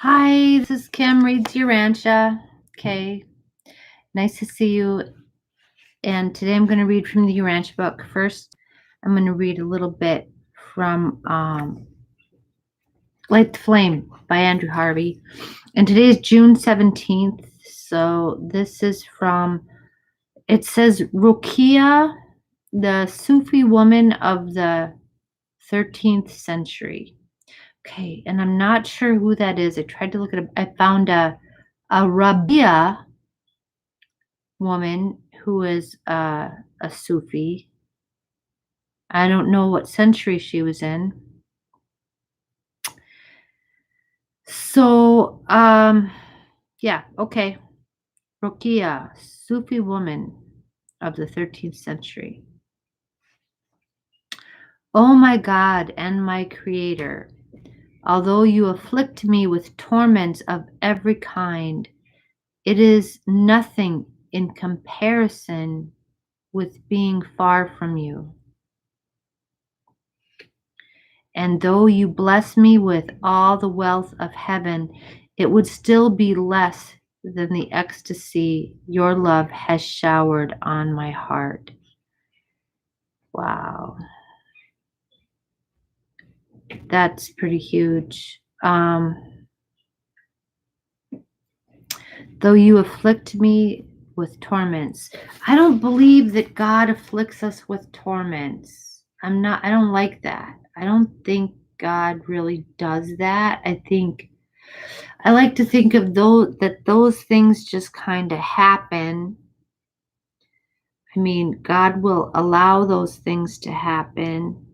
Hi, this is Kim, Reads Urantia. Okay, nice to see you. And today I'm going to read from the Urantia book. First, I'm going to read a little bit from Light the Flame by Andrew Harvey. And today is June 17th. So this is from, it says, Ruqyah, the Sufi woman of the 13th century. Okay, and I'm not sure who that is. I tried to look it up. I found a Rabia woman who is a Sufi. I don't know what century she was in. So, yeah, okay. Ruqyah, Sufi woman of the 13th century. Oh my God and my Creator, although you afflict me with torments of every kind, it is nothing in comparison with being far from you. And though you bless me with all the wealth of heaven, it would still be less than the ecstasy your love has showered on my heart. Wow. That's pretty huge. Though you afflict me with torments. I don't believe that God afflicts us with torments. I don't like that. I don't think God really does that. I like to think of those things just kind of happen. I mean, God will allow those things to happen.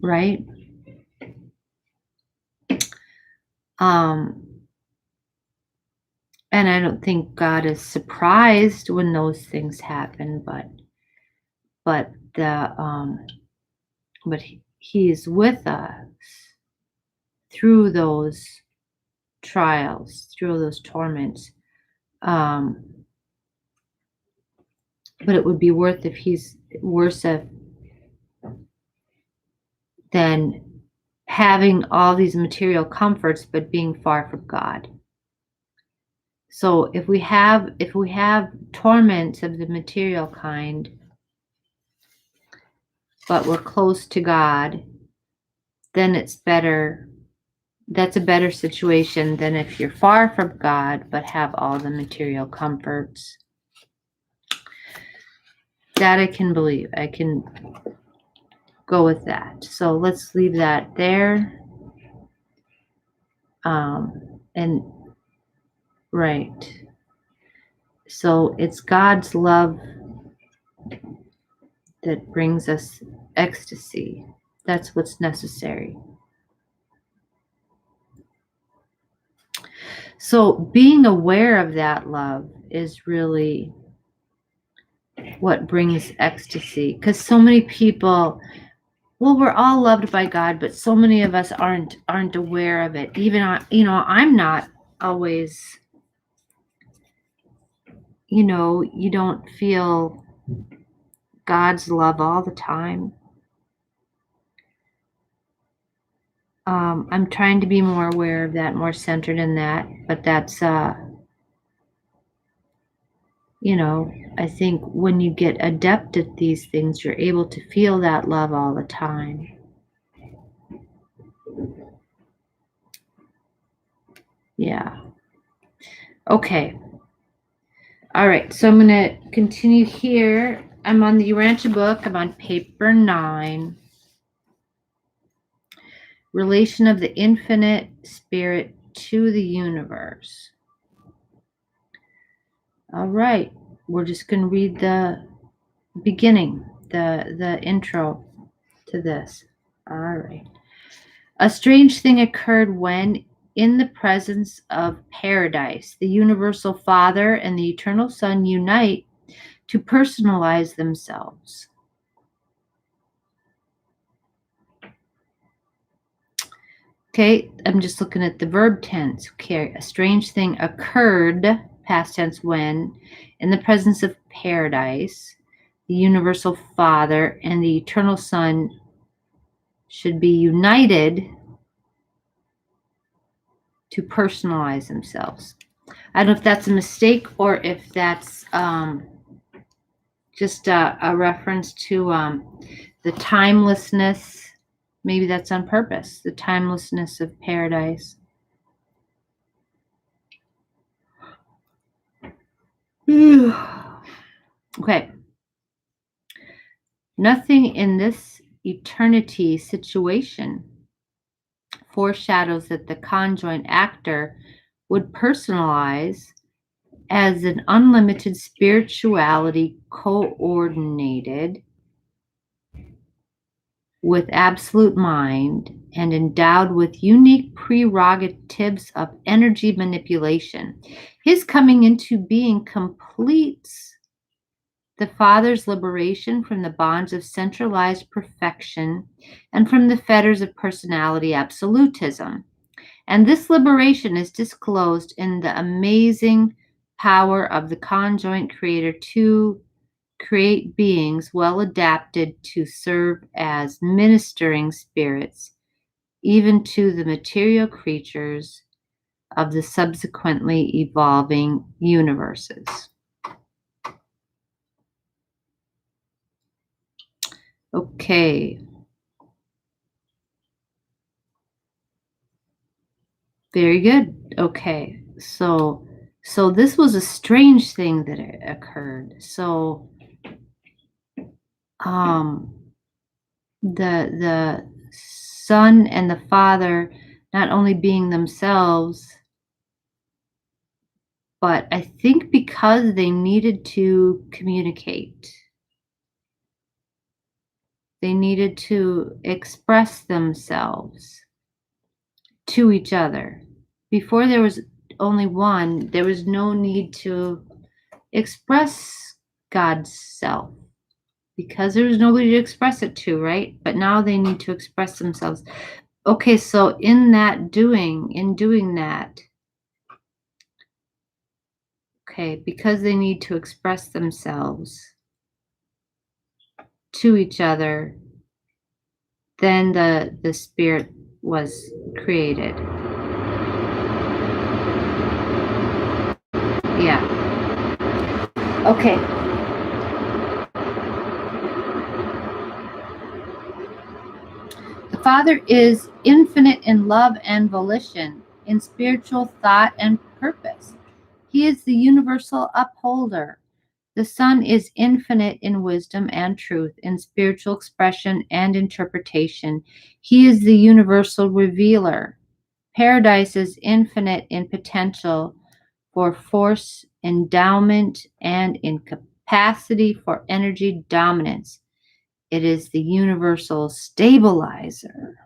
Right? And I don't think God is surprised when those things happen, but he is with us through those trials, through those torments. But it would be worse than having all these material comforts but being far from God. So if we have torments of the material kind, but we're close to God, then it's better. That's a better situation than if you're far from God but have all the material comforts. That I can believe. I can go with that. So let's leave that there. And right. So it's God's love that brings us ecstasy. That's what's necessary. So being aware of that love is really what brings ecstasy. Because so many people, well, we're all loved by God, but so many of us aren't aware of it. Even I'm not always. You don't feel God's love all the time. I'm trying to be more aware of that, more centered in that, but that's, I think when you get adept at these things, you're able to feel that love all the time. Yeah. Okay. All right. So I'm going to continue here. I'm on the Urantia book. I'm on paper 9. Relation of the infinite spirit to the universe. All right. We're just going to read the beginning, the intro to this. All right. A strange thing occurred when, in the presence of paradise, the universal Father and the eternal Son unite to personalize themselves. Okay, I'm just looking at the verb tense. Okay, a strange thing occurred, past tense, when, in the presence of paradise, the universal Father and the eternal Son should be united to personalize themselves. I don't know if that's a mistake or if that's just a reference to the timelessness. Maybe that's on purpose, the timelessness of paradise. Okay. Nothing in this eternity situation foreshadows that the conjoint actor would personalize as an unlimited spirituality coordinated with absolute mind and endowed with unique prerogatives of energy manipulation. His coming into being completes the Father's liberation from the bonds of centralized perfection and from the fetters of personality absolutism. And this liberation is disclosed in the amazing power of the conjoint creator to create beings well adapted to serve as ministering spirits, even to the material creatures of the subsequently evolving universes. Okay. Very good. Okay. So this was a strange thing that occurred. So the son and the father not only being themselves, but I think because they needed to communicate, they needed to express themselves to each other. Before there was only one, there was no need to express God's self because there was nobody to express it to, right? But now they need to express themselves. Okay, so in doing that, okay, because they need to express themselves to each other, then the spirit was created. Yeah. Okay. The Father is infinite in love and volition, in spiritual thought and purpose. He is the universal upholder. The Son is infinite in wisdom and truth, in spiritual expression and interpretation. He is the universal revealer. Paradise is infinite in potential for force, endowment, and in capacity for energy dominance. It is the universal stabilizer.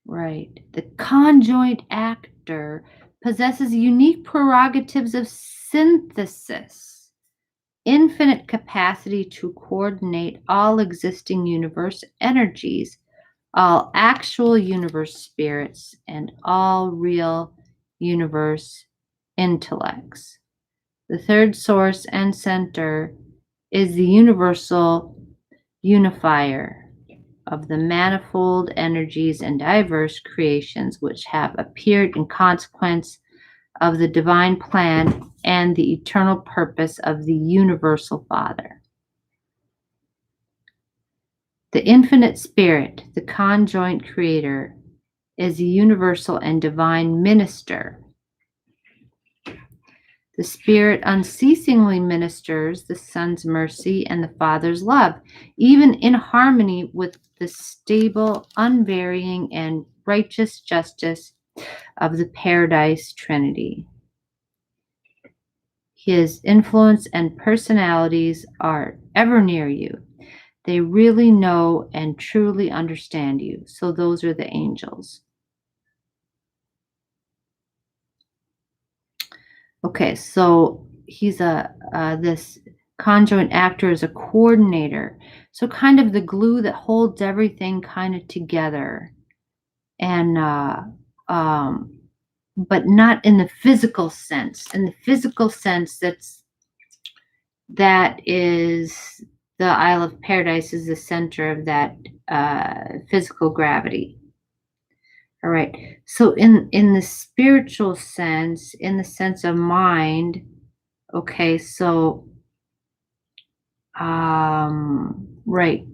Right. The conjoint actor possesses unique prerogatives of synthesis, infinite capacity to coordinate all existing universe energies, all actual universe spirits, and all real universe intellects. The third source and center is the universal unifier of the manifold energies and diverse creations which have appeared in consequence of the divine plan and the eternal purpose of the universal Father. The infinite spirit, the conjoint creator, is a universal and divine minister. The Spirit unceasingly ministers the Son's mercy and the Father's love, even in harmony with the stable, unvarying, and righteous justice of the Paradise Trinity. His influence and personalities are ever near you. They really know and truly understand you. So those are the angels. Okay, so he's this conjoint actor is a coordinator, so kind of the glue that holds everything kind of together, and but not in the physical sense. In the physical sense, that is the Isle of Paradise is the center of that physical gravity. All right. So in the spiritual sense, in the sense of mind, okay, so right.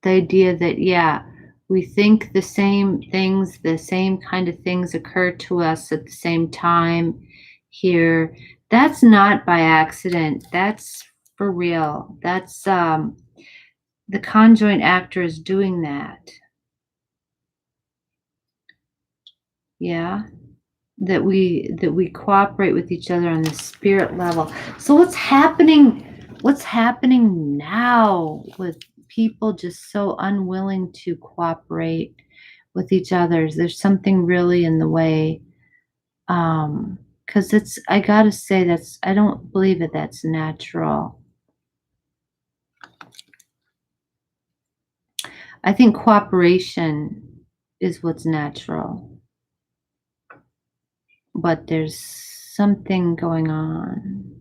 The idea that, yeah, we think the same things, the same kind of things occur to us at the same time here. That's not by accident. That's for real. That's the conjoint actor is doing that. Yeah. That we cooperate with each other on the spirit level. So what's happening now with people just so unwilling to cooperate with each other? There's something really in the way. Because I gotta say, I don't believe that that's natural. I think cooperation is what's natural, but there's something going on.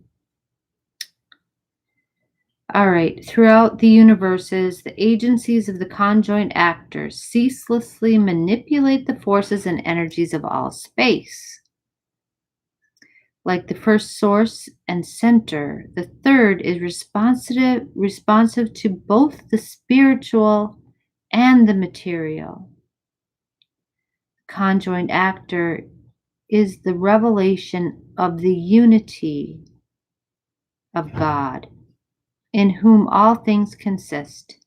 All right. Throughout the universes, the agencies of the conjoint actors ceaselessly manipulate the forces and energies of all space. Like the first source and center, the third is responsive to both the spiritual and the material. The conjoint actor is the revelation of the unity of God, in whom all things consist.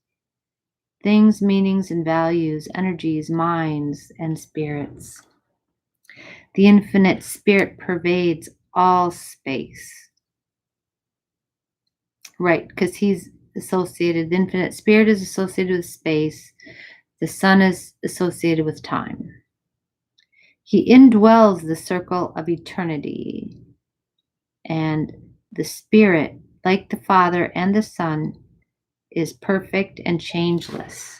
Things, meanings, and values, energies, minds, and spirits. The infinite spirit pervades all space. Right, because he's associated, the infinite spirit is associated with space. The sun is associated with time. He indwells the circle of eternity. And the spirit, like the Father and the Son, is perfect and changeless.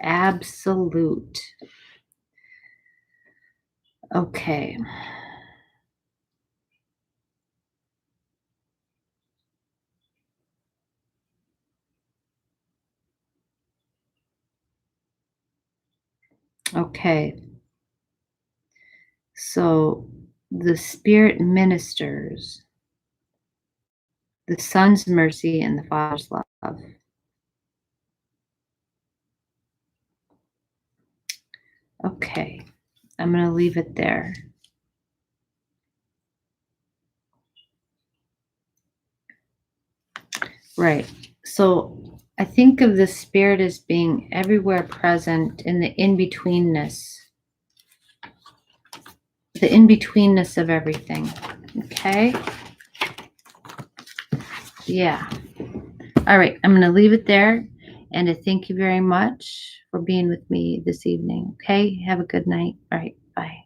Absolute. Okay. Okay. So the Spirit ministers the Son's mercy and the Father's love. Okay. I'm going to leave it there. Right. So I think of the Spirit as being everywhere present in the in-betweenness. The in-betweenness of everything. Okay? Yeah. All right. I'm going to leave it there. And I thank you very much for being with me this evening. Okay? Have a good night. All right. Bye.